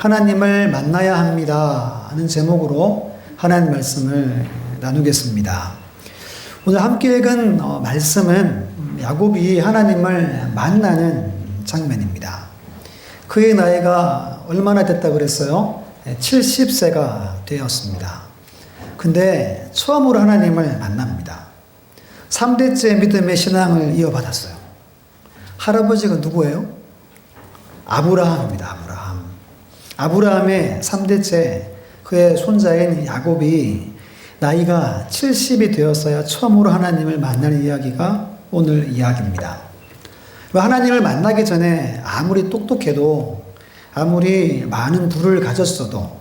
하나님을 만나야 합니다 하는 제목으로 하나님 말씀을 나누겠습니다. 오늘 함께 읽은 말씀은 야곱이 하나님을 만나는 장면입니다. 그의 나이가 얼마나 됐다고 그랬어요? 70세가 되었습니다. 근데 처음으로 하나님을 만납니다. 3대째 믿음의 신앙을 이어받았어요. 할아버지가 누구예요? 아브라함입니다. 아브라함의 3대째 그의 손자인 야곱이 나이가 70이 되었어야 처음으로 하나님을 만나는 이야기가 오늘 이야기입니다. 하나님을 만나기 전에 아무리 똑똑해도, 아무리 많은 부를 가졌어도,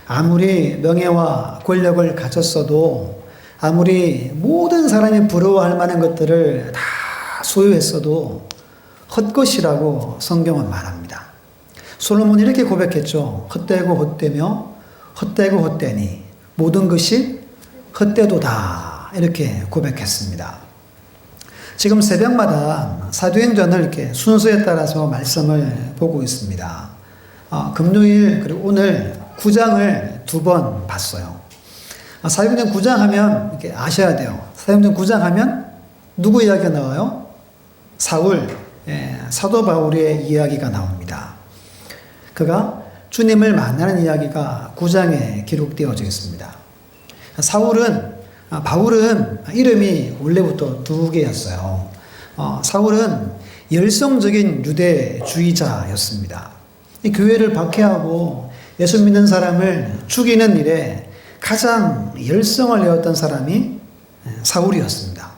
아무리 명예와 권력을 가졌어도, 아무리 모든 사람이 부러워할 만한 것들을 다 소유했어도 헛것이라고 성경은 말합니다. 솔로몬이 이렇게 고백했죠. 헛되고 헛되며 헛되고 헛되니 모든 것이 헛되도다, 이렇게 고백했습니다. 지금 새벽마다 사도행전을 이렇게 순서에 따라서 말씀을 보고 있습니다. 금요일 그리고 오늘 9장을 2번 봤어요. 사도행전 9장 하면 이렇게 아셔야 돼요. 사도행전 9장 하면 누구 이야기가 나와요? 사울, 사도 바울의 이야기가 나옵니다. 그가 주님을 만나는 이야기가 9장에 기록되어져 있습니다. 바울은 이름이 원래부터 2개였어요. 사울은 열성적인 유대주의자였습니다. 이 교회를 박해하고 예수 믿는 사람을 죽이는 일에 가장 열성을 내었던 사람이 사울이었습니다.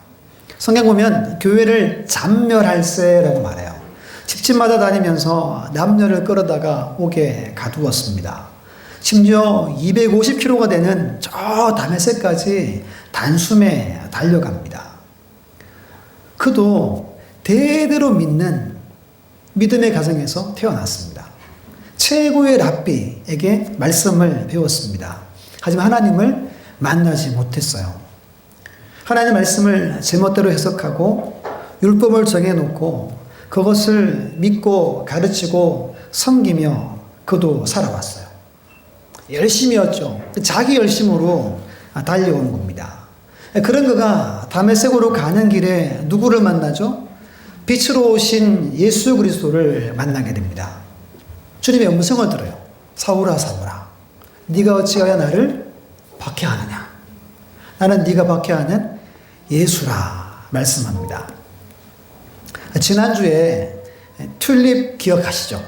성경 보면 교회를 잔멸할세라고 말해요. 집집마다 다니면서 남녀를 끌어다가 옥에 가두었습니다. 심지어 250km가 되는 저 다메섹까지 단숨에 달려갑니다. 그도 대대로 믿는 믿음의 가정에서 태어났습니다. 최고의 랍비에게 말씀을 배웠습니다. 하지만 하나님을 만나지 못했어요. 하나님의 말씀을 제멋대로 해석하고 율법을 정해놓고 그것을 믿고 가르치고 섬기며 그도 살아왔어요. 열심이었죠. 자기 열심으로 달려온 겁니다. 그런 그가 다메섹으로 가는 길에 누구를 만나죠? 빛으로 오신 예수 그리스도를 만나게 됩니다. 주님의 음성을 들어요. 사울아 사울아, 네가 어찌하여 나를 박해하느냐? 나는 네가 박해하는 예수라 말씀합니다. 지난주에 튤립 기억하시죠?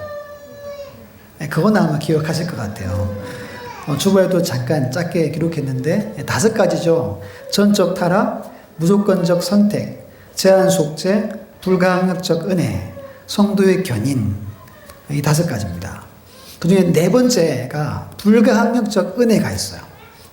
그건 아마 기억하실 것 같아요. 주보에도 잠깐 짧게 기록했는데 5가지죠. 전적 타락, 무조건적 선택, 제한 속죄, 불가항력적 은혜, 성도의 견인, 이 5가지입니다. 그 중에 4번째가 불가항력적 은혜가 있어요.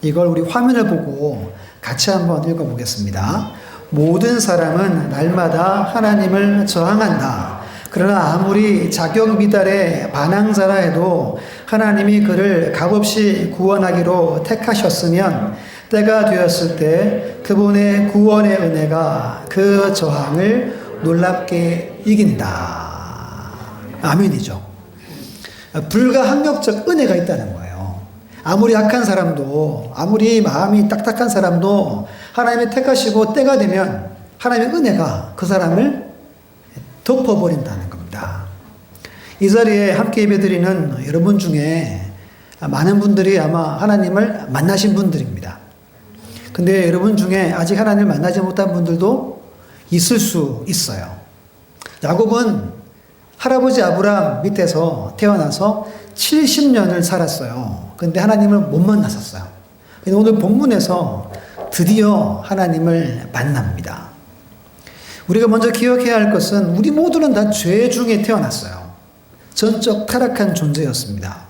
이걸 우리 화면을 보고 같이 한번 읽어보겠습니다. 모든 사람은 날마다 하나님을 저항한다. 그러나 아무리 자격 미달의 반항자라 해도 하나님이 그를 값없이 구원하기로 택하셨으면 때가 되었을 때 그분의 구원의 은혜가 그 저항을 놀랍게 이긴다. 아멘이죠. 불가항력적 은혜가 있다는 거예요. 아무리 약한 사람도, 아무리 마음이 딱딱한 사람도 하나님이 택하시고 때가 되면 하나님의 은혜가 그 사람을 덮어버린다는 겁니다. 이 자리에 함께 예배드리는 여러분 중에 많은 분들이 아마 하나님을 만나신 분들입니다. 근데 여러분 중에 아직 하나님을 만나지 못한 분들도 있을 수 있어요. 야곱은 할아버지 아브라함 밑에서 태어나서 70년을 살았어요. 근데 하나님을 못 만났었어요. 오늘 본문에서 드디어 하나님을 만납니다. 우리가 먼저 기억해야 할 것은 우리 모두는 다 죄 중에 태어났어요. 전적 타락한 존재였습니다.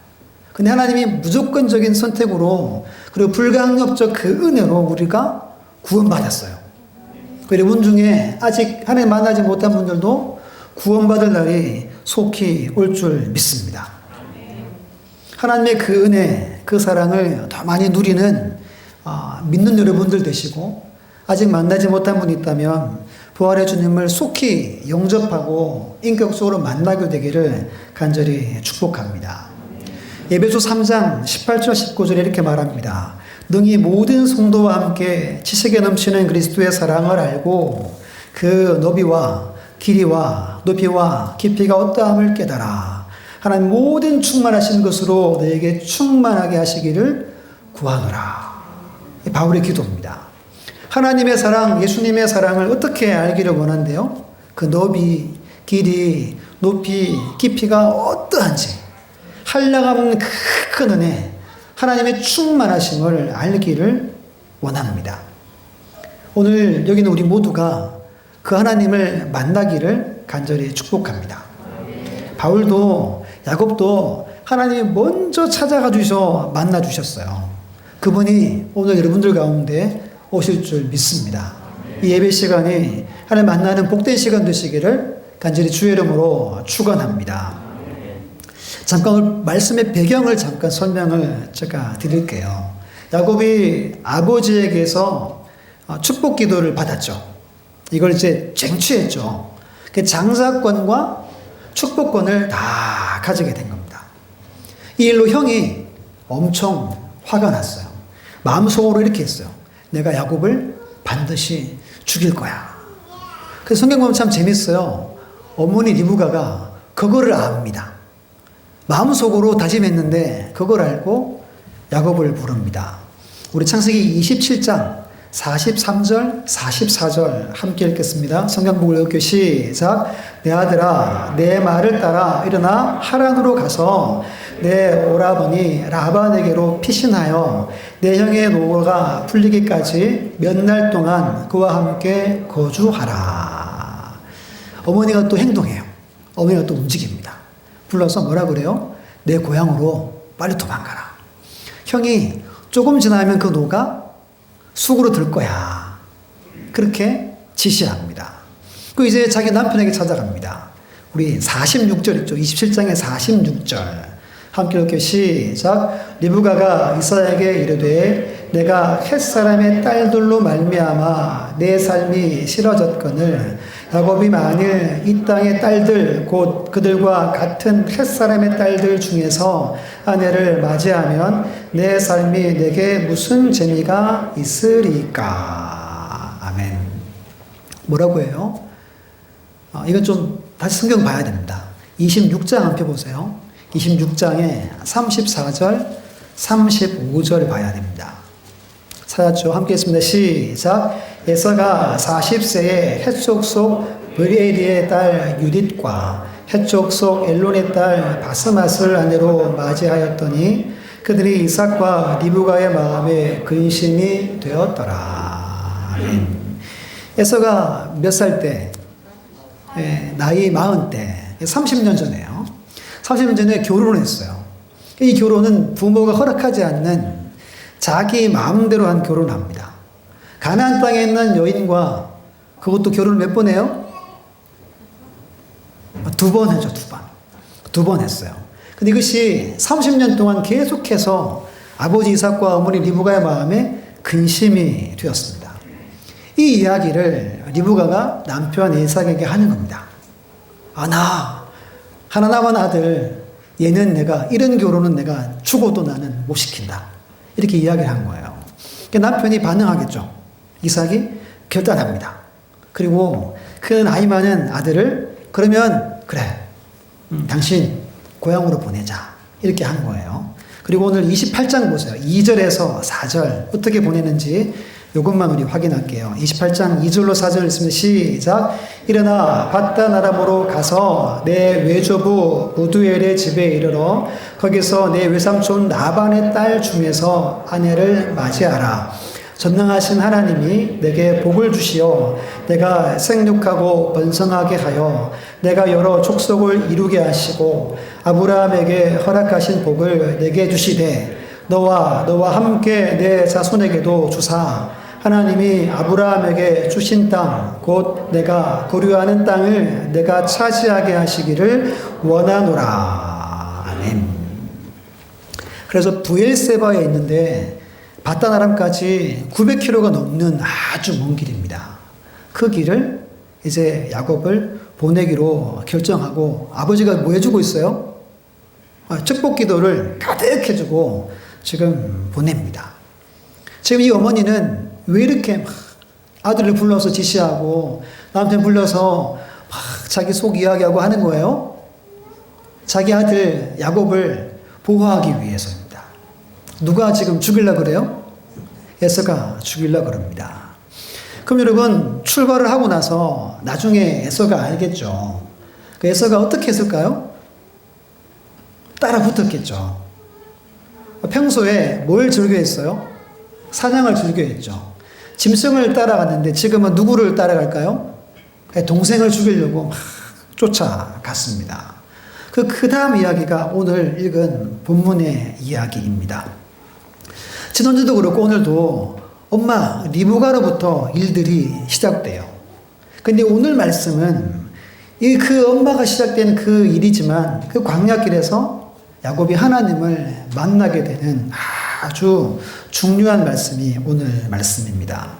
근데 하나님이 무조건적인 선택으로 그리고 불가항력적 그 은혜로 우리가 구원받았어요. 여러분 중에 아직 하나님 만나지 못한 분들도 구원받을 날이 속히 올 줄 믿습니다. 하나님의 그 은혜, 그 사랑을 더 많이 누리는 믿는 여러분들 되시고, 아직 만나지 못한 분이 있다면 부활의 주님을 속히 영접하고 인격적으로 만나게 되기를 간절히 축복합니다. 에베소 3장 18절 19절에 이렇게 말합니다. 능히 모든 성도와 함께 지식에 넘치는 그리스도의 사랑을 알고 그 너비와 길이와 높이와 깊이가 어떠함을 깨달아 하나님 모든 충만하신 것으로 너에게 충만하게 하시기를 구하노라. 바울의 기도입니다. 하나님의 사랑, 예수님의 사랑을 어떻게 알기를 원한대요? 그 너비, 길이, 높이, 깊이가 어떠한지 한량없는 큰 은혜, 하나님의 충만하심을 알기를 원합니다. 오늘 여기는 우리 모두가 그 하나님을 만나기를 간절히 축복합니다. 바울도 야곱도 하나님이 먼저 찾아가 주셔 만나 주셨어요. 그분이 오늘 여러분들 가운데 오실 줄 믿습니다. 이 예배 시간이 하나님 만나는 복된 시간 되시기를 간절히 주의 이름으로 축원합니다. 잠깐 오늘 말씀의 배경을 잠깐 설명을 제가 드릴게요. 야곱이 아버지에게서 축복 기도를 받았죠. 이걸 이제 쟁취했죠. 그 장사권과 축복권을 다 가지게 된 겁니다. 이 일로 형이 엄청 화가 났어요. 마음속으로 이렇게 했어요. 내가 야곱을 반드시 죽일 거야. 그래서 성경 보면 참 재밌어요. 어머니 리브가가 그거를 압니다. 마음속으로 다짐했는데 그걸 알고 야곱을 부릅니다. 우리 창세기 27장 43절, 44절 함께 읽겠습니다. 성경복을 읽고 시작. 내 아들아, 내 말을 따라 일어나 하란으로 가서 내 오라버니 라반에게로 피신하여 내 형의 노고가 풀리기까지 몇 날 동안 그와 함께 거주하라. 어머니가 또 행동해요. 어머니가 또 움직입니다. 불러서 뭐라 그래요? 내 고향으로 빨리 도망가라. 형이 조금 지나면 그 노가 쑥으로 들 거야. 그렇게 지시합니다. 그 이제 자기 남편에게 찾아갑니다. 우리 46절 있죠. 27장의 46절. 함께 읽게 시작. 리브가가 이삭에게 이르되 내가 햇사람의 딸들로 말미암아 내 삶이 싫어졌거늘 야곱이 만일 이 땅의 딸들 곧 그들과 같은 햇사람의 딸들 중에서 아내를 맞이하면 내 삶이 내게 무슨 재미가 있으리까. 아멘. 뭐라고 해요? 이건 좀 다시 성경 봐야 됩니다. 26장 함께 보세요. 26장에 34절, 35절 봐야 됩니다. 찾았죠? 함께 했습니다. 시작. 에서가 40세에 헷족 속 브리에리의 딸 유딧과 헷족 속 엘론의 딸 바스맛을 아내로 맞이하였더니 그들이 이삭과 리브가의 마음에 근심이 되었더라. 에서가 몇 살 때? 나이 40대, 30년 전에요. 30년 전에 결혼을 했어요. 이 결혼은 부모가 허락하지 않는 자기 마음대로 한 결혼을 합니다. 가나안 땅에 있는 여인과 그것도 결혼을 몇 번 해요? 2번 했죠, 2번. 2번 했어요. 근데 이것이 30년 동안 계속해서 아버지 이삭과 어머니 리브가의 마음에 근심이 되었습니다. 이 이야기를 리브가가 남편 이삭에게 하는 겁니다. 나 하나 남은 아들, 얘는 내가, 이런 결혼은 내가 죽어도 나는 못 시킨다. 이렇게 이야기를 한 거예요. 남편이 반응하겠죠. 이삭이 결단합니다. 그리고 그 나이 많은 아들을 그러면 그래, 당신 고향으로 보내자. 이렇게 한 거예요. 그리고 오늘 28장 보세요. 2절에서 4절 어떻게 보내는지 이것만 우리 확인할게요. 28장 2절로 4절 있으면 시작. 일어나 바단 아람으로 가서 내 외조부 무두엘의 집에 이르러 거기서 내 외삼촌 라반의 딸 중에서 아내를 맞이하라. 전능하신 하나님이 내게 복을 주시어 내가 생육하고 번성하게 하여 내가 여러 족속을 이루게 하시고 아브라함에게 허락하신 복을 내게 주시되 너와 함께 내 자손에게도 주사 하나님이 아브라함에게 주신 땅 곧 내가 거류하는 땅을 내가 차지하게 하시기를 원하노라. 아멘. 그래서 브엘세바에 있는데 바단 아람까지 900km가 넘는 아주 먼 길입니다. 그 길을 이제 야곱을 보내기로 결정하고 아버지가 뭐 해주고 있어요? 축복 기도를 가득 해주고 지금 보냅니다. 지금 이 어머니는 왜 이렇게 막 아들을 불러서 지시하고 남편 불러서 막 자기 속 이야기하고 하는 거예요? 자기 아들 야곱을 보호하기 위해서입니다. 누가 지금 죽이려고 그래요? 에서가 죽이려고 그럽니다. 그럼 여러분, 출발을 하고 나서 나중에 에서가 알겠죠. 그 에서가 어떻게 했을까요? 따라 붙었겠죠. 평소에 뭘 즐겨했어요? 사냥을 즐겨했죠. 짐승을 따라갔는데 지금은 누구를 따라갈까요? 동생을 죽이려고 막 쫓아갔습니다. 그 다음 이야기가 오늘 읽은 본문의 이야기입니다. 지난주도 그렇고 오늘도 엄마 리브가로부터 일들이 시작돼요. 근데 오늘 말씀은 그 엄마가 시작된 그 일이지만 그 광야길에서 야곱이 하나님을 만나게 되는 아주 중요한 말씀이 오늘 말씀입니다.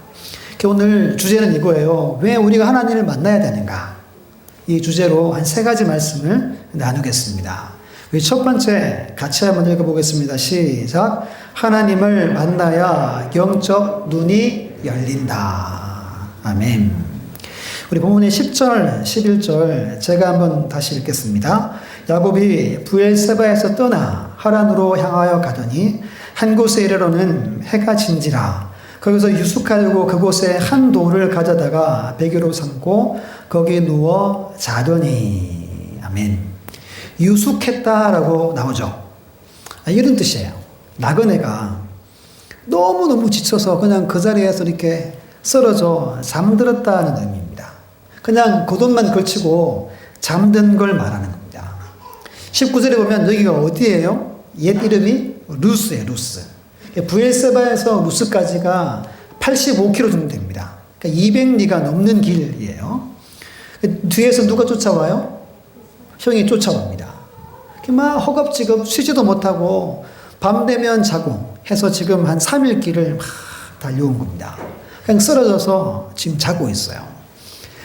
오늘 주제는 이거예요. 왜 우리가 하나님을 만나야 되는가? 이 주제로 한 3가지 말씀을 나누겠습니다. 우리 첫 번째 같이 한번 읽어보겠습니다. 시작. 하나님을 만나야 영적 눈이 열린다. 아멘. 우리 본문의 10절, 11절 제가 한번 다시 읽겠습니다. 야곱이 브엘세바에서 떠나 하란으로 향하여 가더니 한 곳에 이르러는 해가 진지라. 거기서 유숙하려고 그곳에 한 돌을 가져다가 베개로 삼고 거기에 누워 자더니. 아멘. 유숙했다라고 나오죠. 이런 뜻이에요. 나그네가 너무너무 지쳐서 그냥 그 자리에서 이렇게 쓰러져 잠들었다는 의미입니다. 그냥 겉옷만 걸치고 잠든 걸 말하는 겁니다. 19절에 보면 여기가 어디예요? 옛 이름이 루스예요. 루스. 브엘세바에서 루스까지가 85km 정도 됩니다. 그러니까 200리가 넘는 길이에요. 뒤에서 누가 쫓아와요? 형이 쫓아옵니다. 막 허겁지겁 쉬지도 못하고 밤 되면 자고 해서 지금 한 3일 길을 막 달려온 겁니다. 그냥 쓰러져서 지금 자고 있어요.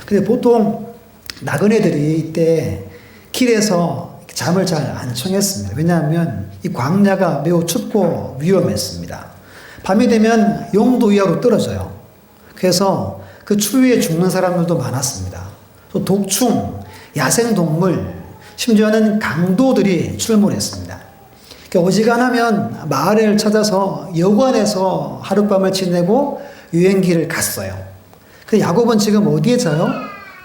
근데 보통 나그네들이 이때 길에서 잠을 잘 안 청했습니다. 왜냐하면 이 광야가 매우 춥고 위험했습니다. 밤이 되면 영도 이하로 떨어져요. 그래서 그 추위에 죽는 사람들도 많았습니다. 또 독충, 야생동물, 심지어는 강도들이 출몰했습니다. 그러니까 어지간하면 마을을 찾아서 여관에서 하룻밤을 지내고 여행길을 갔어요. 그 야곱은 지금 어디에 자요?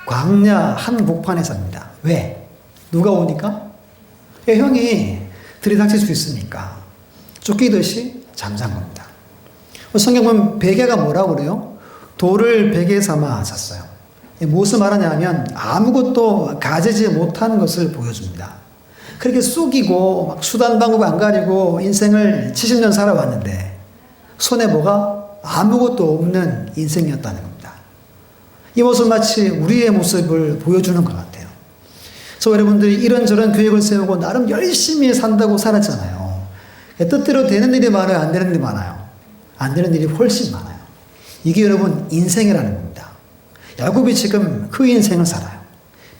광야 한복판에 삽니다. 왜? 누가 오니까? 형이 들이닥칠 수 있으니까 쫓기듯이 잠잔 겁니다. 성경 보면 베개가 뭐라고 그래요? 돌을 베개 삼아 잤어요. 무엇을 말하냐면 아무것도 가지지 못한 것을 보여줍니다. 그렇게 쑥이고 막 수단 방법 안 가리고 인생을 70년 살아왔는데 손에 뭐가 아무것도 없는 인생이었다는 겁니다. 이 모습 마치 우리의 모습을 보여주는 것 같아요. 그래서 여러분들이 이런저런 계획을 세우고 나름 열심히 산다고 살았잖아요. 뜻대로 되는 일이 많아요? 안 되는 일이 많아요? 안 되는 일이 훨씬 많아요. 이게 여러분 인생이라는 겁니다. 야곱이 지금 그 인생을 살아요.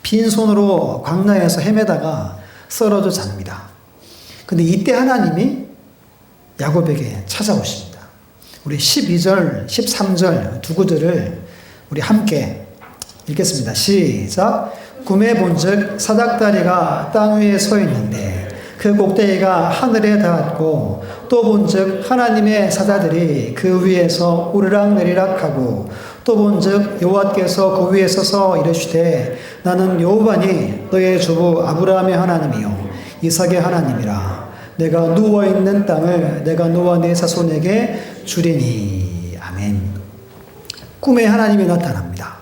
빈손으로 광야에서 헤매다가 쓰러져 잡니다. 근데 이때 하나님이 야곱에게 찾아오십니다. 우리 12절, 13절 두 구절을 우리 함께 읽겠습니다. 시작. 꿈에 본즉 사닥다리가 땅 위에 서 있는데 그 꼭대기가 하늘에 닿았고 또 본즉 하나님의 사자들이 그 위에서 오르락내리락 하고 또 본즉 여호와께서 그 위에 서서 이르시되 나는 여호와니 너의 주부 아브라함의 하나님이요 이삭의 하나님이라. 내가 누워있는 땅을 내가 너와 네 자손에게 주리니. 아멘. 꿈에 하나님이 나타납니다.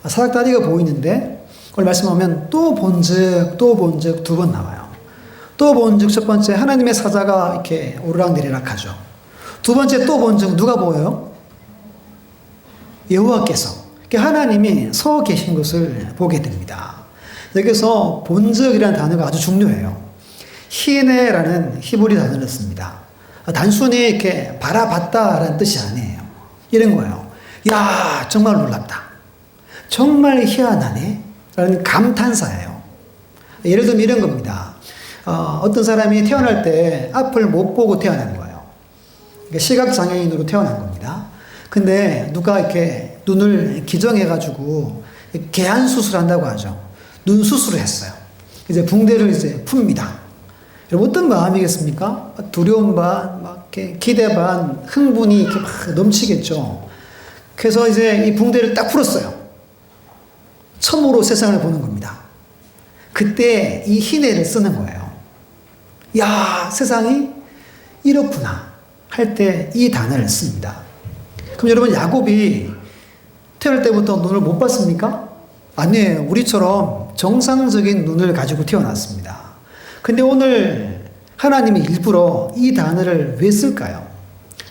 사닥다리가 보이는데 그걸 말씀하면 또 본즉 두 번 나와요. 또 본즉 첫 번째 하나님의 사자가 이렇게 오르락내리락 하죠. 두 번째 또 본즉 누가 보여요? 여호와께서. 하나님이 서 계신 것을 보게 됩니다. 여기서 본적이라는 단어가 아주 중요해요. 히네라는 히브리 단어를 씁니다. 단순히 이렇게 바라봤다라는 뜻이 아니에요. 이런 거예요. 야, 정말 놀랍다. 정말 희한하네. 라는 감탄사예요. 예를 들면 이런 겁니다. 어떤 사람이 태어날 때 앞을 못 보고 태어난 거예요. 그러니까 시각장애인으로 태어난 겁니다. 근데 누가 이렇게 눈을 기정해가지고 개안 수술한다고 하죠. 눈 수술을 했어요. 이제 붕대를 이제 풉니다. 여러분 어떤 마음이겠습니까? 두려움 반, 막 이렇게 기대 반, 흥분이 이렇게 막 넘치겠죠. 그래서 이제 이 붕대를 딱 풀었어요. 처음으로 세상을 보는 겁니다. 그때 이 희내를 쓰는 거예요. 야, 세상이 이렇구나 할 때 이 단어를 씁니다. 그럼 여러분 야곱이 태어날 때부터 눈을 못 봤습니까? 아니에요. 우리처럼 정상적인 눈을 가지고 태어났습니다. 근데 오늘 하나님이 일부러 이 단어를 왜 쓸까요?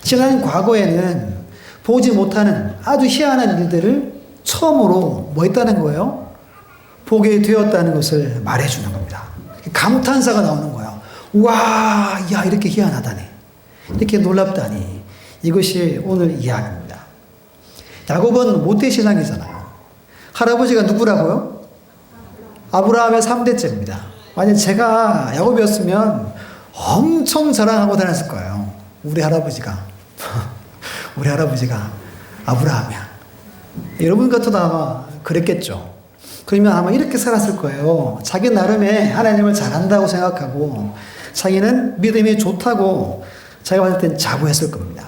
지난 과거에는 보지 못하는 아주 희한한 일들을 처음으로 뭐 했다는 거예요? 보게 되었다는 것을 말해주는 겁니다. 감탄사가 나오는 거예요. 와, 야, 이렇게 희한하다니. 이렇게 놀랍다니. 이것이 오늘 이야기입니다. 야곱은 모태신앙이잖아요. 할아버지가 누구라고요? 아브라함의 3대째입니다. 만약 제가 야곱이었으면 엄청 자랑하고 다녔을 거예요. 우리 할아버지가. 우리 할아버지가 아브라함이야. 여러분 같아도 아마 그랬겠죠. 그러면 아마 이렇게 살았을 거예요. 자기 나름의 하나님을 잘한다고 생각하고 자기는 믿음이 좋다고 자기가 봤을 땐 자부했을 겁니다.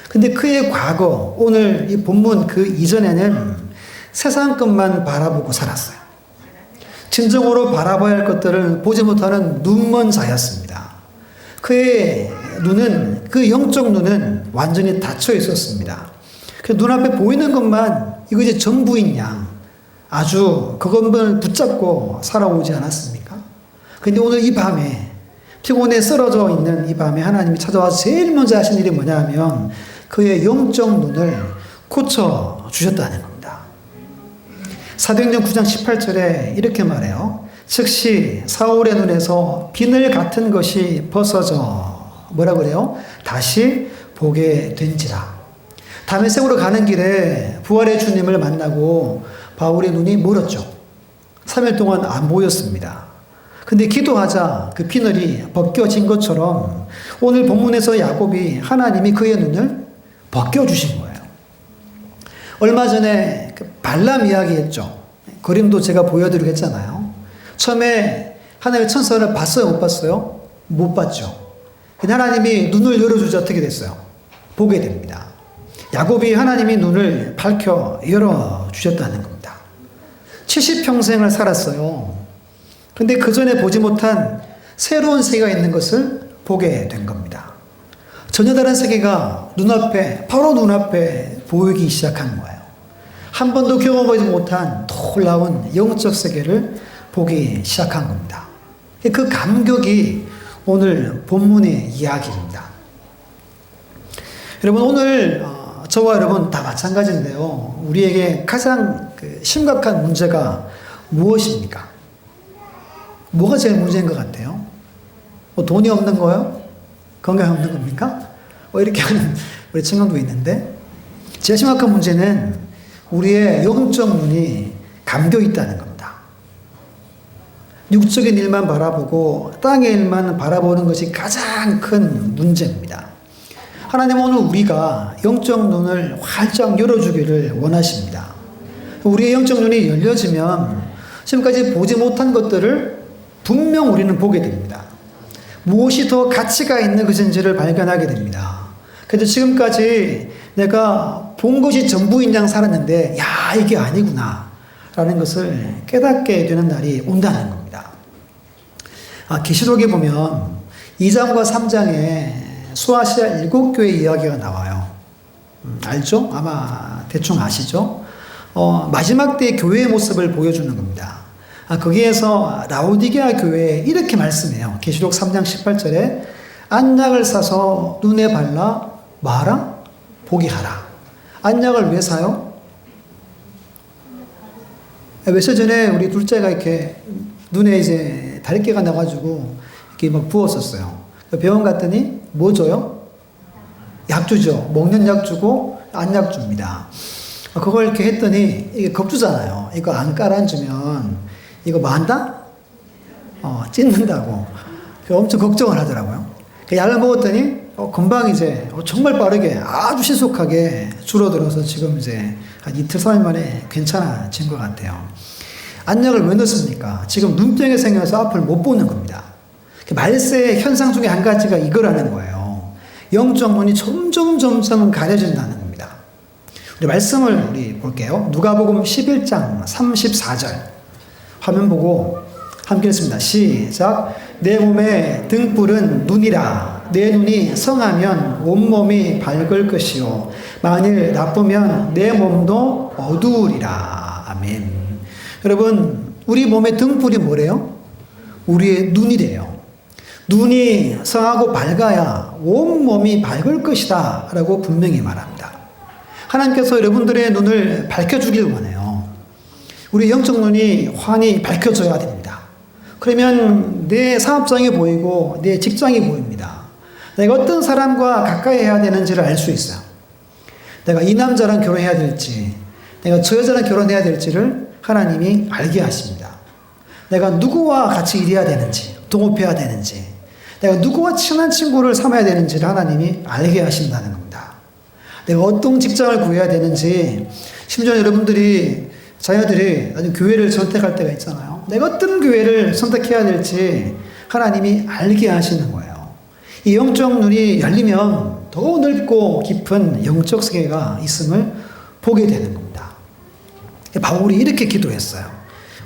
근데 그의 과거, 오늘 이 본문 그 이전에는 세상 것만 바라보고 살았어요. 진정으로 바라봐야 할 것들을 보지 못하는 눈먼 자였습니다. 그의 눈은, 그 영적 눈은 완전히 닫혀 있었습니다. 그 눈앞에 보이는 것만 이것이 전부인 양 아주 그것만 붙잡고 살아오지 않았습니까? 근데 오늘 이 밤에 피곤에 쓰러져 있는 이 밤에 하나님이 찾아와서 제일 먼저 하신 일이 뭐냐 하면 그의 영적 눈을 고쳐주셨다는 겁니다. 사도행전 9장 18절에 이렇게 말해요. 즉시 사울의 눈에서 비늘 같은 것이 벗어져 뭐라 그래요? 다시 보게 된지라. 다메섹으로 가는 길에 부활의 주님을 만나고 바울의 눈이 멀었죠. 3일 동안 안 보였습니다. 근데 기도하자 그 비늘이 벗겨진 것처럼 오늘 본문에서 야곱이 하나님이 그의 눈을 벗겨주신 거예요. 얼마 전에 그 발람 이야기 했죠. 그림도 제가 보여드리고 했잖아요. 처음에 하나님의 천사를 봤어요? 못 봤어요? 못 봤죠. 근데 하나님이 눈을 열어주자 어떻게 됐어요? 보게 됩니다. 야곱이 하나님이 눈을 밝혀 열어주셨다는 겁니다. 70평생을 살았어요. 근데 그 전에 보지 못한 새로운 세계가 있는 것을 보게 된 겁니다. 전혀 다른 세계가 눈앞에, 바로 눈앞에 보이기 시작한 거예요. 한 번도 경험하지 못한 놀라운 영적 세계를 보기 시작한 겁니다. 그 감격이 오늘 본문의 이야기입니다. 여러분, 오늘 저와 여러분 다 마찬가지인데요. 우리에게 가장 심각한 문제가 무엇입니까? 뭐가 제일 문제인 것 같아요? 돈이 없는 거요? 건강이 없는 겁니까? 이렇게 하는 우리 친구도 있는데, 제일 심각한 문제는 우리의 영적 눈이 감겨 있다는 겁니다. 육적인 일만 바라보고 땅의 일만 바라보는 것이 가장 큰 문제입니다. 하나님은 오늘 우리가 영적 눈을 활짝 열어주기를 원하십니다. 우리의 영적 눈이 열려지면 지금까지 보지 못한 것들을 분명 우리는 보게 됩니다. 무엇이 더 가치가 있는 것인지를 발견하게 됩니다. 그래도 지금까지 내가 본 것이 전부인 양 살았는데 야, 이게 아니구나 라는 것을 깨닫게 되는 날이 온다는 겁니다. 계시록에 보면 2장과 3장에 소아시아 7교회 이야기가 나와요. 알죠? 아마 대충 아시죠? 마지막 때의 교회의 모습을 보여주는 겁니다. 거기에서 라오디게아 교회에 이렇게 말씀해요. 계시록 3장 18절에 안약을 사서 눈에 발라 마라? 보게 하라. 안약을 왜 사요? 며칠 전에 우리 둘째가 이렇게 눈에 이제 다리깨가 나가지고 이렇게 막 부었었어요. 병원 갔더니 뭐 줘요? 약 주죠. 먹는 약 주고 안약 줍니다. 그걸 이렇게 했더니 이게 겁주잖아요. 이거 안 깔아주면 이거 뭐 한다? 찢는다고. 엄청 걱정을 하더라고요. 약을 먹었더니 금방 이제 정말 빠르게 아주 신속하게 줄어들어서 지금 이제 한 이틀 3일 만에 괜찮아진 것 같아요. 안약을 왜 넣습니까? 지금 눈병이 생겨서 앞을 못 보는 겁니다. 말세의 현상 중에 한 가지가 이거라는 거예요. 영적 눈이 점점 가려진다는 겁니다. 우리 말씀을 우리 볼게요. 누가복음 11장 34절 화면 보고 함께 읽습니다. 시작. 내 몸의 등불은 눈이라. 내 눈이 성하면 온몸이 밝을 것이요 만일 나쁘면 내 몸도 어두우리라. 아멘. 여러분, 우리 몸의 등불이 뭐래요? 우리의 눈이래요. 눈이 성하고 밝아야 온몸이 밝을 것이다 라고 분명히 말합니다. 하나님께서 여러분들의 눈을 밝혀주길 원해요. 우리 영적 눈이 환히 밝혀져야 됩니다. 그러면 내 사업장이 보이고 내 직장이 보입니다. 내가 어떤 사람과 가까이 해야 되는지를 알 수 있어요. 내가 이 남자랑 결혼해야 될지, 내가 저 여자랑 결혼해야 될지를 하나님이 알게 하십니다. 내가 누구와 같이 일해야 되는지, 동업해야 되는지, 내가 누구와 친한 친구를 삼아야 되는지를 하나님이 알게 하신다는 겁니다. 내가 어떤 직장을 구해야 되는지, 심지어 여러분들이, 자녀들이 나중에 교회를 선택할 때가 있잖아요. 내가 어떤 교회를 선택해야 될지 하나님이 알게 하시는 거예요. 이 영적 눈이 열리면 더 넓고 깊은 영적 세계가 있음을 보게 되는 겁니다. 바울이 이렇게 기도했어요.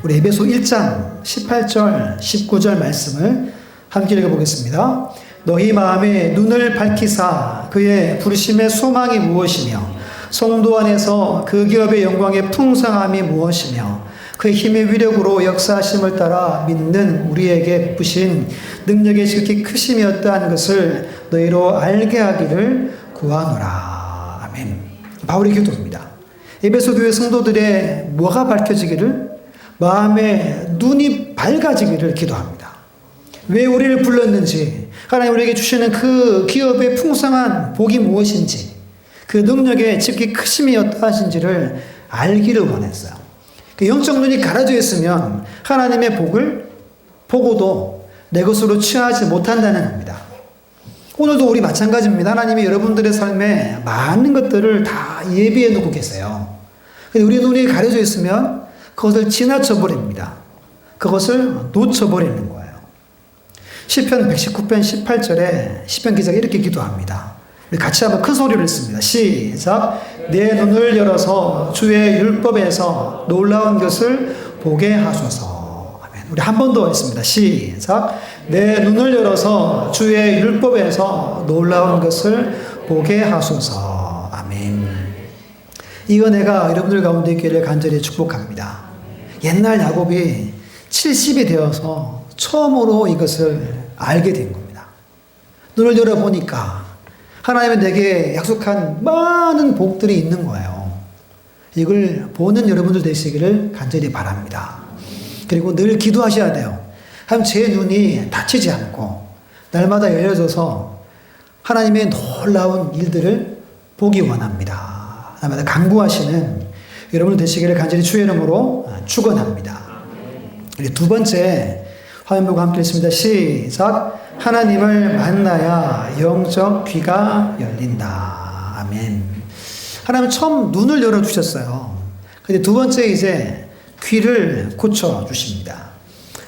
우리 에베소 1장 18절 19절 말씀을 함께 읽어보겠습니다. 너희 마음에 눈을 밝히사 그의 부르심의 소망이 무엇이며 성도 안에서 그 기업의 영광의 풍성함이 무엇이며 그의 힘의 위력으로 역사하심을 따라 믿는 우리에게 베푸신 능력의 지극히 크심이었다는 것을 너희로 알게 하기를 구하노라. 아멘. 바울의 기도입니다. 에베소 교회 성도들의 뭐가 밝혀지기를, 마음의 눈이 밝아지기를 기도합니다. 왜 우리를 불렀는지, 하나님 우리에게 주시는 그 기업의 풍성한 복이 무엇인지, 그 능력의 지극히 크심이 어떠하신지를 알기를 원했어요. 그 영적 눈이 가려져 있으면 하나님의 복을 보고도 내 것으로 취하지 못한다는 겁니다. 오늘도 우리 마찬가지입니다. 하나님이 여러분들의 삶에 많은 것들을 다 예비해 놓고 계세요. 근데 우리 눈이 가려져 있으면 그것을 지나쳐 버립니다. 그것을 놓쳐버리는 거예요. 시편 119편 18절에 시편 기자가 이렇게 기도합니다. 우리 같이 한번 큰 소리를 씁니다. 시작. 내 눈을 열어서 주의 율법에서 놀라운 것을 보게 하소서. 아멘. 우리 한 번 더 했습니다. 시작. 내 눈을 열어서 주의 율법에서 놀라운 것을 보게 하소서. 아멘. 이 은혜가 여러분들 가운데 있기를 간절히 축복합니다. 옛날 야곱이 70이 되어서 처음으로 이것을 알게 된 겁니다. 눈을 열어보니까 하나님은 내게 약속한 많은 복들이 있는 거예요. 이걸 보는 여러분들 되시기를 간절히 바랍니다. 그리고 늘 기도하셔야 돼요. 하나님 제 눈이 다치지 않고 날마다 열려져서 하나님의 놀라운 일들을 보기 원합니다. 날마다 간구하시는 여러분들 되시기를 간절히 주의 이름으로 축원합니다. 두 번째 화면 보고 함께 읽습니다. 시작. 하나님을 만나야 영적 귀가 열린다. 아멘. 하나님 처음 눈을 열어주셨어요. 근데 두 번째 이제 귀를 고쳐주십니다.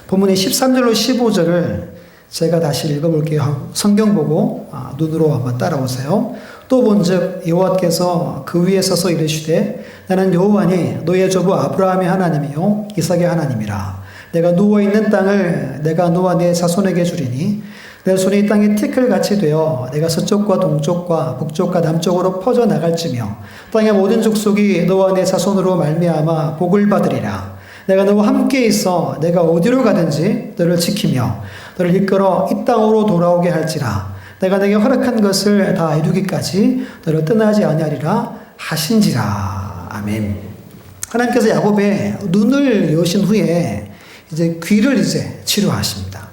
본문의 13절로 15절을 제가 다시 읽어볼게요. 성경 보고 눈으로 한번 따라오세요. 또 본즉 여호와께서 그 위에 서서 이르시되 나는 여호와니 너의 조부 아브라함의 하나님이요 이삭의 하나님이라. 내가 누워있는 땅을 내가 너와 내 자손에게 주리니 내 손이 땅에 티끌같이 되어 내가 서쪽과 동쪽과 북쪽과 남쪽으로 퍼져나갈지며 땅의 모든 족속이 너와 내 자손으로 말미암아 복을 받으리라. 내가 너와 함께 있어 내가 어디로 가든지 너를 지키며 너를 이끌어 이 땅으로 돌아오게 할지라. 내가 내게 허락한 것을 다 이루기까지 너를 떠나지 아니하리라 하신지라. 아멘. 하나님께서 야곱의 눈을 여신 후에 이제 귀를 이제 치료하십니다.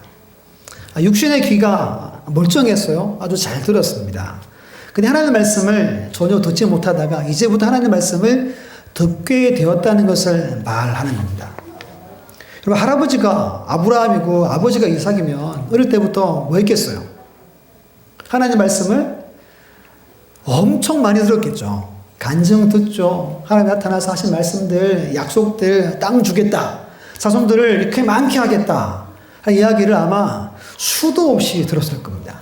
육신의 귀가 멀쩡했어요. 아주 잘 들었습니다. 근데 하나님의 말씀을 전혀 듣지 못하다가 이제부터 하나님의 말씀을 듣게 되었다는 것을 말하는 겁니다. 여러분, 할아버지가 아브라함이고 아버지가 이삭이면 어릴 때부터 뭐 했겠어요? 하나님 말씀을 엄청 많이 들었겠죠. 간증 듣죠. 하나님 나타나서 하신 말씀들, 약속들, 땅 주겠다. 자손들을 이렇게 많게 하겠다. 이야기를 아마 수도 없이 들었을 겁니다.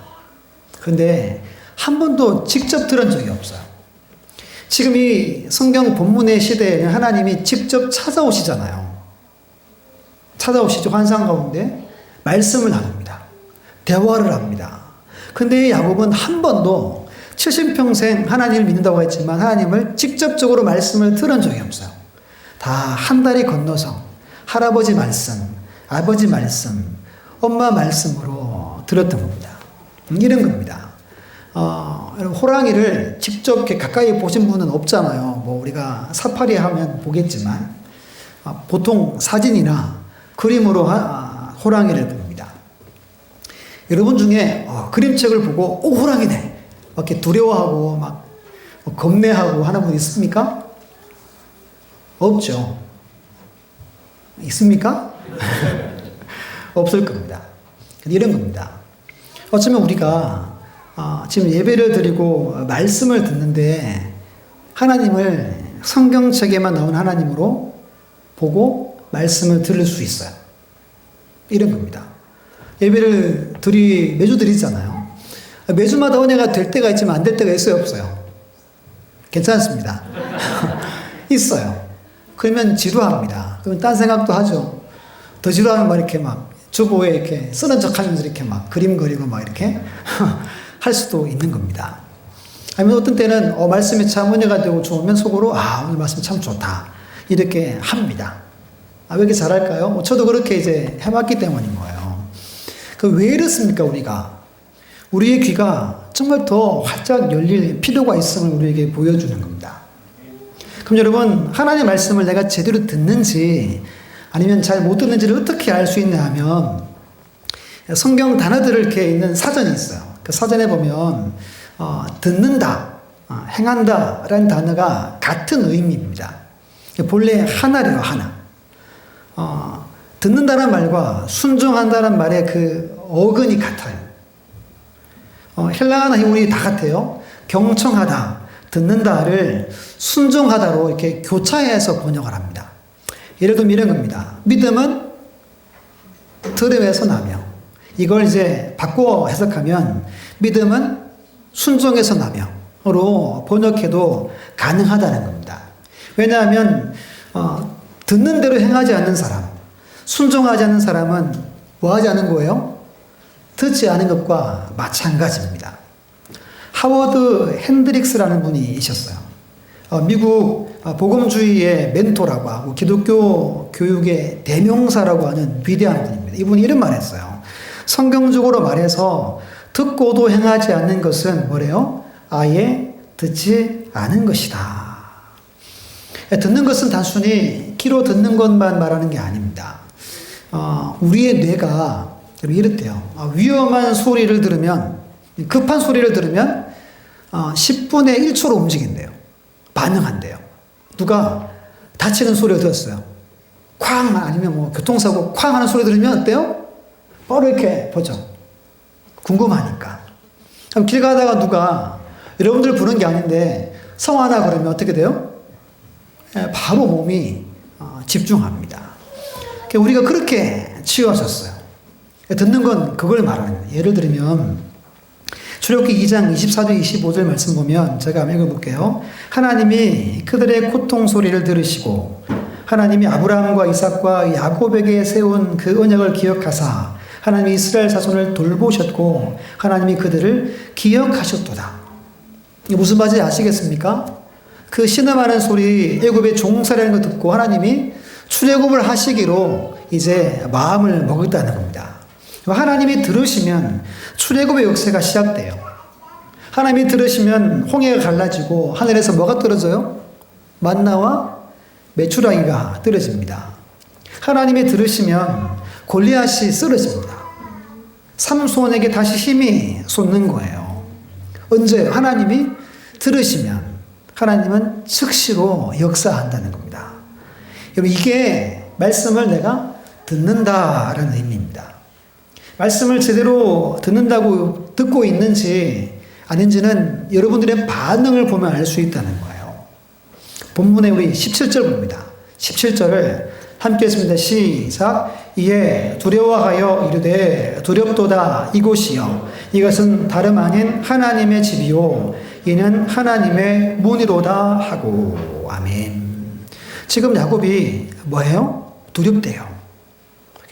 그런데 한 번도 직접 들은 적이 없어요. 지금 이 성경 본문의 시대에는 하나님이 직접 찾아오시잖아요. 찾아오시죠. 환상 가운데 말씀을 나눕니다. 대화를 합니다. 근데 야곱은 한 번도 70평생 하나님을 믿는다고 했지만 하나님을 직접적으로 말씀을 들은 적이 없어요. 다 한 다리 건너서 할아버지 말씀, 아버지 말씀, 엄마 말씀으로 들었던 겁니다. 이런 겁니다. 여러분, 호랑이를 직접 이렇게 가까이 보신 분은 없잖아요. 뭐 우리가 사파리 하면 보겠지만 보통 사진이나 그림으로 호랑이를 봅니다. 여러분 중에 그림책을 보고 호랑이네 이렇게 두려워하고 막 겁내하고 하는 분 있습니까? 없죠. 있습니까? 없을 겁니다. 이런 겁니다. 어쩌면 우리가 지금 예배를 드리고 말씀을 듣는데 하나님을 성경책에만 나온 하나님으로 보고 말씀을 들을 수 있어요. 이런 겁니다. 예배를 매주 드리잖아요. 매주마다 은혜가 될 때가 있지만 안 될 때가 있어요, 없어요? 괜찮습니다. 있어요. 그러면 지루합니다. 그러면 딴 생각도 하죠. 더 지루하면 막 이렇게 막 주보에 이렇게 쓰는 척 하면서 이렇게 막 그림 그리고 막 이렇게 할 수도 있는 겁니다. 아니면 어떤 때는 말씀이 참 은혜가 되고 좋으면 속으로 오늘 말씀 참 좋다. 이렇게 합니다. 왜 이렇게 잘할까요? 저도 그렇게 이제 해봤기 때문인 거예요. 왜 이렇습니까, 우리가? 우리의 귀가 정말 더 활짝 열릴 필요가 있음을 우리에게 보여주는 겁니다. 그럼 여러분, 하나님의 말씀을 내가 제대로 듣는지 아니면 잘 못 듣는지를 어떻게 알 수 있냐 하면 성경 단어들을 이렇게 있는 사전이 있어요. 그 사전에 보면 듣는다, 행한다 라는 단어가 같은 의미입니다. 본래 하나래요, 하나. 듣는다는 말과 순종한다는 말의 그 어근이 같아요. 헬라어나 히브리 다 같아요. 경청하다, 듣는다를 순종하다로 이렇게 교차해서 번역을 합니다. 예를 들면 이런 겁니다. 믿음은 들음에서 나며, 이걸 이제 바꿔 해석하면 믿음은 순종에서 나며로 번역해도 가능하다는 겁니다. 왜냐하면 듣는 대로 행하지 않는 사람, 순종하지 않는 사람은 뭐 하지 않은 거예요? 듣지 않은 것과 마찬가지입니다. 하워드 핸드릭스라는 분이 있었어요. 미국 복음주의의 멘토라고 하고 기독교 교육의 대명사라고 하는 위대한 분입니다. 이분이 이런 말 했어요. 성경적으로 말해서 듣고도 행하지 않는 것은 뭐래요? 아예 듣지 않은 것이다. 듣는 것은 단순히 귀로 듣는 것만 말하는 게 아닙니다. 우리의 뇌가 이렇대요. 위험한 소리를 들으면, 급한 소리를 들으면 10분의 1초로 움직인대요. 반응한대요. 누가 다치는 소리를 들었어요. 쾅 아니면 뭐 교통사고 쾅 하는 소리 들으면 어때요? 바로 이렇게 보죠. 궁금하니까. 그럼 길 가다가 누가 여러분들 부른 게 아닌데 성화나 그러면 어떻게 돼요? 바로 몸이 집중합니다. 우리가 그렇게 치유하셨어요. 듣는 건 그걸 말하는 거예요. 예를 들면 출애굽기 2장 24절 25절 말씀 보면 제가 한번 읽어볼게요. 하나님이 그들의 고통 소리를 들으시고 하나님이 아브라함과 이삭과 야곱에게 세운 그 언약을 기억하사 하나님이 이스라엘 자손을 돌보셨고 하나님이 그들을 기억하셨도다. 이게 무슨 말인지 아시겠습니까? 그 신음하는 소리, 애굽의 종살이라는 거 듣고 하나님이 출애굽을 하시기로 이제 마음을 먹었다는 겁니다. 하나님이 들으시면 출애굽의 역사가 시작돼요. 하나님이 들으시면 홍해가 갈라지고 하늘에서 뭐가 떨어져요? 만나와 메추라기가 떨어집니다. 하나님이 들으시면 골리앗이 쓰러집니다. 삼손에게 다시 힘이 솟는 거예요. 언제? 하나님이 들으시면 하나님은 즉시로 역사한다는 겁니다. 여러분, 이게 말씀을 내가 듣는다라는 의미입니다. 말씀을 제대로 듣고 있는지 아닌지는 여러분들의 반응을 보면 알 수 있다는 거예요. 본문에 우리 17절 봅니다. 17절을 함께 했습니다. 시작. 이에 두려워하여 이르되 두렵도다 이곳이여 이것은 다름 아닌 하나님의 집이요 이는 하나님의 문이로다 하고. 아멘. 지금 야곱이 뭐예요? 두렵대요.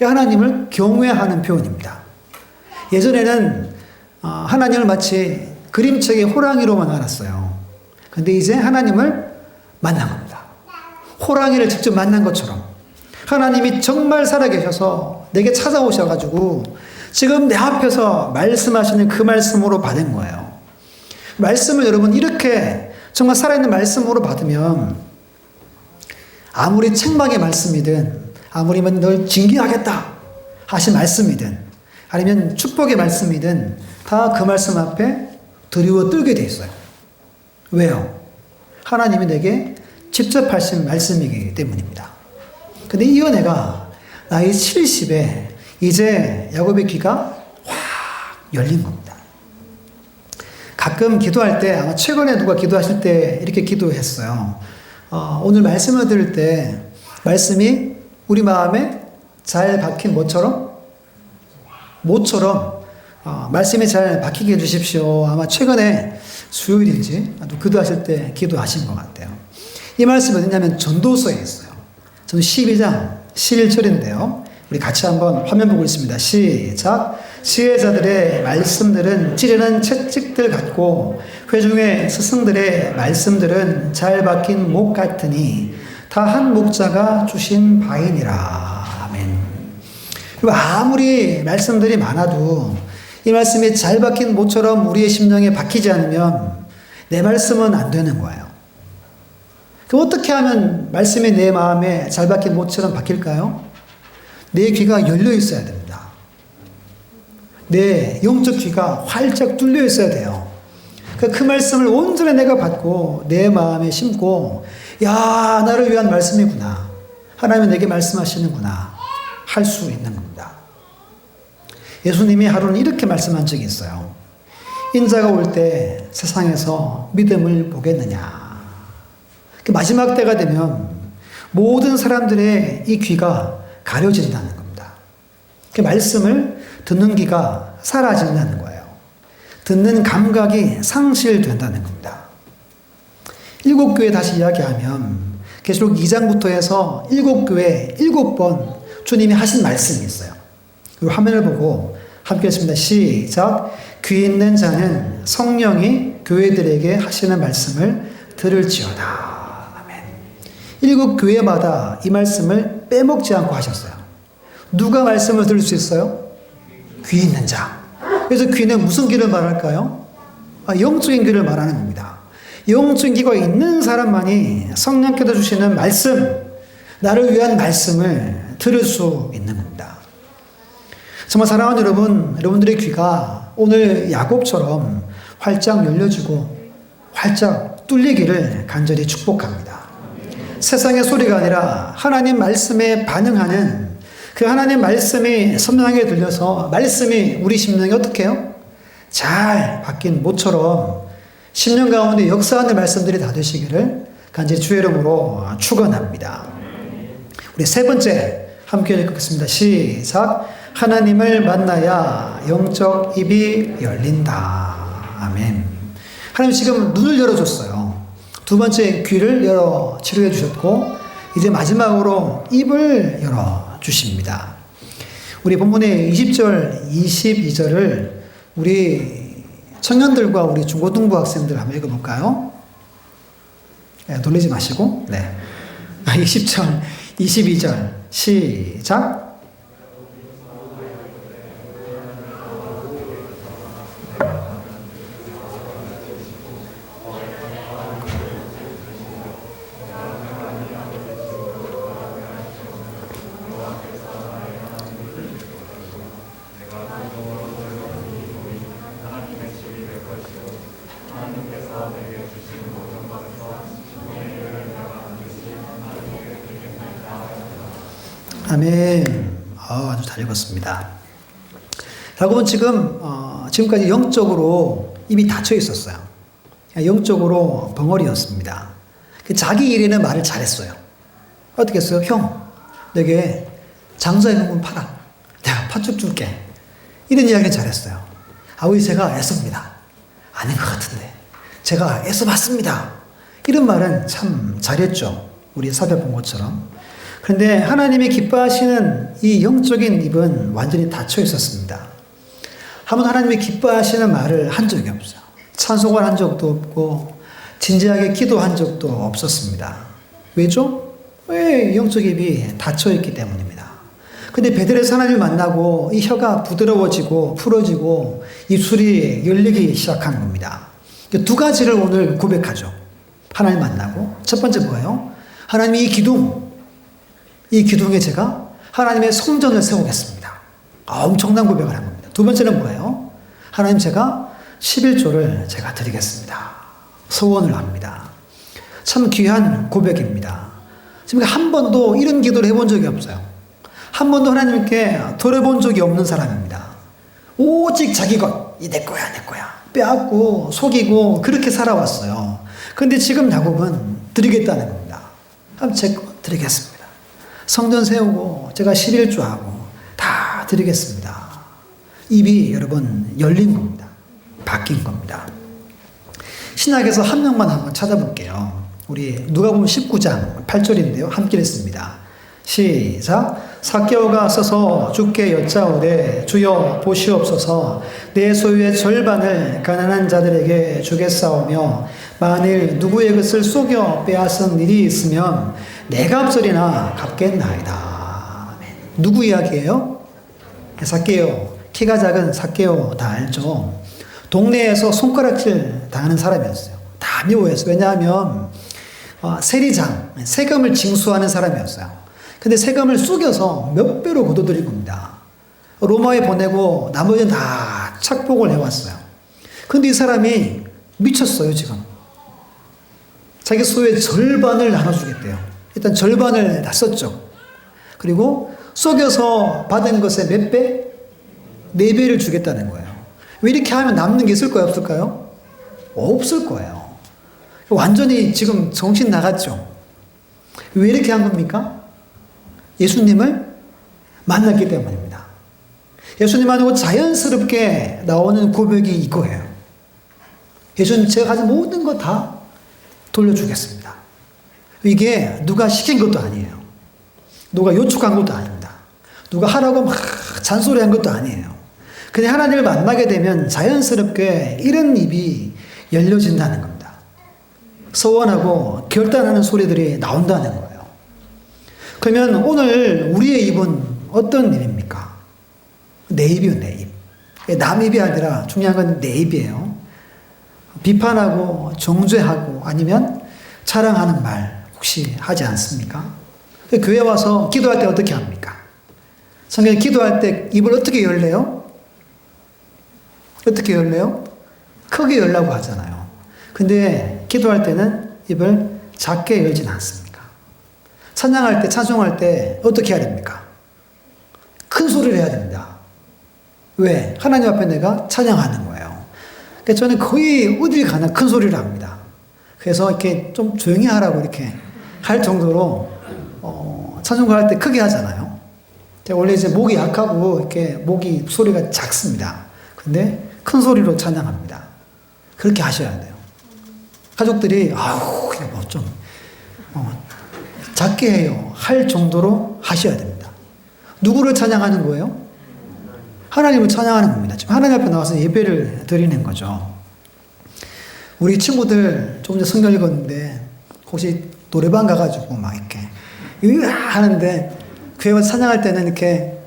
하나님을 경외하는 표현입니다. 예전에는 하나님을 마치 그림책의 호랑이로만 알았어요. 근데 이제 하나님을 만난 겁니다. 호랑이를 직접 만난 것처럼 하나님이 정말 살아계셔서 내게 찾아오셔가지고 지금 내 앞에서 말씀하시는 그 말씀으로 받은 거예요. 말씀을 여러분 이렇게 정말 살아있는 말씀으로 받으면 아무리 책망의 말씀이든 아무리 널 징계하겠다 하신 말씀이든 아니면 축복의 말씀이든 다 그 말씀 앞에 두려워 떨게 돼 있어요. 왜요? 하나님이 내게 직접 하신 말씀이기 때문입니다. 근데 이 은혜가 나이 70에 이제 야곱의 귀가 확 열린 겁니다. 가끔 기도할 때 아마 최근에 누가 기도하실 때 이렇게 기도했어요. 오늘 말씀을 들을 때 말씀이 우리 마음에 잘 박힌 모처럼 말씀이 잘 박히게 해주십시오. 아마 최근에 수요일인지 기도하실 때 기도하신 것 같아요. 이 말씀이 어디냐면 전도서에 있어요. 저는 12장 11절인데요. 우리 같이 한번 화면 보고 있습니다. 시작. 지혜자들의 말씀들은 찌르는 채찍들 같고 회중의 스승들의 말씀들은 잘 박힌 목 같으니 다 한 목자가 주신 바이니라. 아멘. 그리고 아무리 말씀들이 많아도 이 말씀이 잘 박힌 모처럼 우리의 심령에 박히지 않으면 내 말씀은 안 되는 거예요. 그럼 어떻게 하면 말씀이 내 마음에 잘 박힌 모처럼 박힐까요? 내 귀가 열려 있어야 됩니다. 내 영적 귀가 활짝 뚫려 있어야 돼요. 그 말씀을 온전히 내가 받고 내 마음에 심고 야 나를 위한 말씀이구나. 하나님이 내게 말씀하시는구나. 할 수 있는 겁니다. 예수님이 하루는 이렇게 말씀한 적이 있어요. 인자가 올 때 세상에서 믿음을 보겠느냐. 마지막 때가 되면 모든 사람들의 이 귀가 가려진다는 겁니다. 그 말씀을 듣는 귀가 사라진다는 거예요. 듣는 감각이 상실된다는 겁니다. 7교회 다시 이야기하면 계시록 2장부터 해서 7교회 7번 주님이 하신 말씀이 있어요. 이 화면을 보고 함께 했습니다. 시작. 귀 있는 자는 성령이 교회들에게 하시는 말씀을 들을지어다. 7교회마다 이 말씀을 빼먹지 않고 하셨어요. 누가 말씀을 들을 수 있어요? 귀 있는 자. 그래서 귀는 무슨 귀를 말할까요? 영적인 귀를 말하는 겁니다. 영적인 귀가 있는 사람만이 성령께서 주시는 말씀, 나를 위한 말씀을 들을 수 있는 겁니다. 정말 사랑하는 여러분, 여러분들의 귀가 오늘 야곱처럼 활짝 열려지고 활짝 뚫리기를 간절히 축복합니다. 세상의 소리가 아니라 하나님 말씀에 반응하는 그 하나님 말씀이 선명하게 들려서 말씀이 우리 심령에 어떻게 해요? 잘 박힌 모처럼 심령 가운데 역사하는 말씀들이 다 되시기를 간절히 주의 이름으로 축원합니다. 우리 세 번째 함께 읽겠습니다. 시작. 하나님을 만나야 영적 입이 열린다. 아멘. 하나님 지금 눈을 열어줬어요. 두 번째 귀를 열어 치료해 주셨고 이제 마지막으로 입을 열어 주십니다. 우리 본문의 20절, 22절을 우리 청년들과 우리 중고등부 학생들 한번 읽어볼까요? 네, 놀리지 마시고. 네. 20절, 22절 시작. 아멘. 아주 잘 읽었습니다. 야곱은 지금까지 영적으로 입이 닫혀 있었어요. 영적으로 벙어리였습니다. 자기 일에는 말을 잘했어요. 어떻게 했어요? 형, 내게 장자의 명분 팔아. 내가 팥죽 줄게. 이런 이야기를 잘했어요. 아버지, 제가 애씁니다. 아닌 것 같은데. 제가 애써봤습니다. 이런 말은 참 잘했죠. 우리 살펴본 것처럼. 그런데 하나님이 기뻐하시는 이 영적인 입은 완전히 닫혀 있었습니다. 한번 하나님이 기뻐하시는 말을 한 적이 없어요. 찬송을 한 적도 없고 진지하게 기도한 적도 없었습니다. 왜죠? 왜 영적 입이 닫혀 있기 때문입니다. 근데 베들에서 하나님을 만나고 이 혀가 부드러워지고 풀어지고 입술이 열리기 시작한 겁니다. 두 가지를 오늘 고백하죠. 하나님 만나고 첫 번째 뭐예요? 하나님 이 기둥에 제가 하나님의 성전을 세우겠습니다. 엄청난 고백을 한 겁니다. 두 번째는 뭐예요? 하나님, 제가 11조를 제가 드리겠습니다. 소원을 합니다. 참 귀한 고백입니다. 지금 한 번도 이런 기도를 해본 적이 없어요. 한 번도 하나님께 돌아본 적이 없는 사람입니다. 오직 자기 것, 이 내 거야, 내 거야. 빼앗고 속이고 그렇게 살아왔어요. 그런데 지금 야곱은 드리겠다는 겁니다. 제 거 드리겠습니다. 성전 세우고 제가 11조하고 다 드리겠습니다. 입이 여러분 열린 겁니다. 바뀐 겁니다. 신약에서 한 명만 한번 찾아볼게요. 우리 누가복음 19장 8절인데요. 함께 읽습니다. 시작. 삭개오가 서서 주께 여짜오되 주여 보시옵소서 내 소유의 절반을 가난한 자들에게 주겠사오며 만일 누구의 것을 속여 빼앗은 일이 있으면 내 값을이나 갚겠나이다. 누구 이야기예요? 삭개오. 키가 작은 삭개오 다 알죠? 동네에서 손가락질 당하는 사람이었어요. 다 미워했어요. 왜냐하면 세리장, 세금을 징수하는 사람이었어요. 근데 세금을 속여서 몇 배로 거둬들인 겁니다. 로마에 보내고 나머지는 다 착복을 해왔어요. 근데 이 사람이 미쳤어요, 지금. 자기 소유의 절반을 나눠주겠대요. 일단 절반을 다 썼죠. 그리고 속여서 받은 것의 몇 배? 4배를 주겠다는 거예요. 왜 이렇게 하면 남는 게 있을까요, 없을까요? 없을 거예요. 완전히 지금 정신 나갔죠. 왜 이렇게 한 겁니까? 예수님을 만났기 때문입니다. 예수님하고 자연스럽게 나오는 고백이 이거예요. 예수님, 제가 가진 모든 거 다 돌려주겠습니다. 이게 누가 시킨 것도 아니에요. 누가 요축한 것도 아닙니다. 누가 하라고 막 잔소리한 것도 아니에요. 근데 하나님을 만나게 되면 자연스럽게 이런 입이 열려진다는 겁니다. 서원하고 결단하는 소리들이 나온다는 거예요. 그러면 오늘 우리의 입은 어떤 입입니까? 내 입이요, 내 입. 남 입이 아니라 중요한 건 내 입이에요. 비판하고 정죄하고 아니면 자랑하는 말 혹시 하지 않습니까? 교회 와서 기도할 때 어떻게 합니까? 성경에 기도할 때 입을 어떻게 열래요? 어떻게 열래요? 크게 열라고 하잖아요. 근데 기도할 때는 입을 작게 열진 않습니까? 찬양할 때, 찬송할 때 어떻게 해야 됩니까? 큰 소리를 해야 됩니다. 왜? 하나님 앞에 내가 찬양하는 거예요. 그러니까 저는 거의 어딜 가나 큰 소리를 합니다. 그래서 이렇게 좀 조용히 하라고 이렇게 할 정도로 찬송을 할 때 크게 하잖아요. 제가 원래 이제 목이 약하고 이렇게 목이 소리가 작습니다. 근데 큰 소리로 찬양합니다. 그렇게 하셔야 돼요. 가족들이 아우 좀 작게 해요. 할 정도로 하셔야 됩니다. 누구를 찬양하는 거예요? 하나님을 찬양하는 겁니다. 지금 하나님 앞에 나와서 예배를 드리는 거죠. 우리 친구들 조금 전에 성경 읽었는데 혹시 노래방 가가지고 막 이렇게 으아 하는데 교회 와서 찬양할 때는 이렇게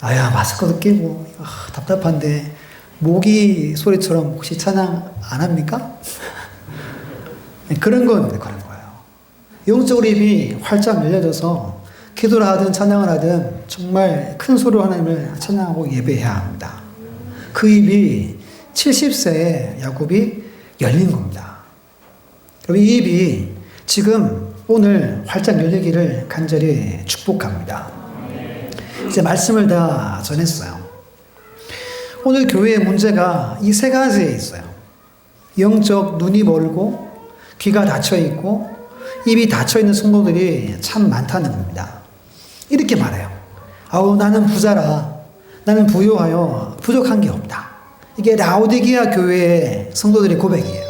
아야 마스크도 끼고 답답한데 모기 소리처럼 혹시 찬양 안 합니까? 그런 겁니다. 그런 거예요. 영적으로 입이 활짝 열려져서 기도를 하든 찬양을 하든 정말 큰 소리로 하나님을 찬양하고 예배해야 합니다. 그 입이 70세에 야곱이 열린 겁니다. 그럼 이 입이 지금 오늘 활짝 열리기를 간절히 축복합니다. 이제 말씀을 다 전했어요. 오늘 교회의 문제가 이 세 가지에 있어요. 영적 눈이 멀고 귀가 닫혀 있고 입이 닫혀 있는 성도들이 참 많다는 겁니다. 이렇게 말해요. 아우 나는 부자라. 나는 부유하여 부족한 게 없다. 이게 라오디게아 교회의 성도들의 고백이에요.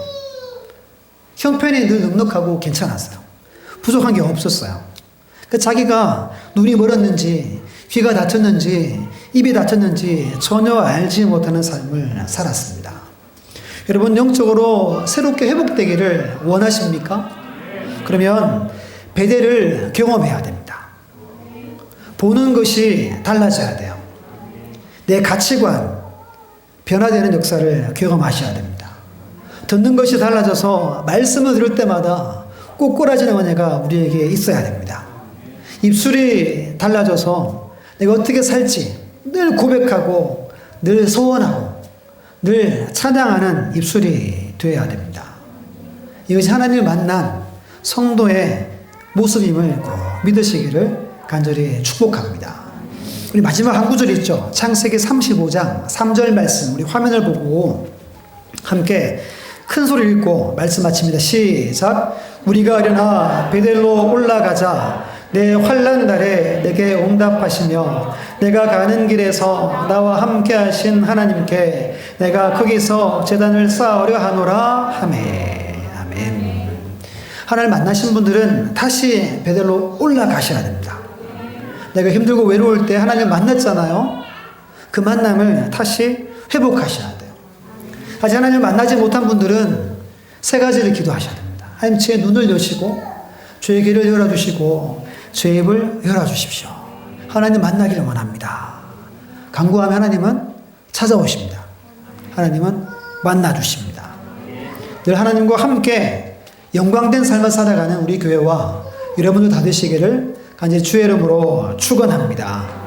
형편이 늘 넉넉하고 괜찮았어요. 부족한 게 없었어요. 자기가 눈이 멀었는지 귀가 닫혔는지 입이 닫혔는지 전혀 알지 못하는 삶을 살았습니다. 여러분 영적으로 새롭게 회복되기를 원하십니까? 그러면 베델을 경험해야 됩니다. 보는 것이 달라져야 돼요. 내 가치관 변화되는 역사를 경험하셔야 됩니다. 듣는 것이 달라져서 말씀을 들을 때마다 꼬꾸라지는 은혜가 우리에게 있어야 됩니다. 입술이 달라져서 내가 어떻게 살지 늘 고백하고 늘 소원하고 늘 찬양하는 입술이 되어야 됩니다. 이것이 하나님을 만난 성도의 모습임을 꼭 믿으시기를 간절히 축복합니다. 우리 마지막 한 구절 있죠. 창세기 35장 3절 말씀 우리 화면을 보고 함께 큰 소리 읽고 말씀 마칩니다. 시작. 우리가 일어나 베델로 올라가자. 내 환난 날에 내게 응답하시며 내가 가는 길에서 나와 함께 하신 하나님께 내가 거기서 제단을 쌓으려 하노라 하매. 아멘. 하나님을 만나신 분들은 다시 베델로 올라가셔야 됩니다. 내가 힘들고 외로울 때 하나님을 만났잖아요. 그 만남을 다시 회복하셔야 돼요. 아직 하나님을 만나지 못한 분들은 세 가지를 기도하셔야 됩니다. 하나님 제 눈을 여시고 죄의 길을 열어주시고 제 입을 열어주십시오. 하나님 만나기를 원합니다. 간구하면 하나님은 찾아오십니다. 하나님은 만나주십니다. 늘 하나님과 함께 영광된 삶을 살아가는 우리 교회와 여러분들 다 되시기를 간절히 주의 이름으로 축원합니다.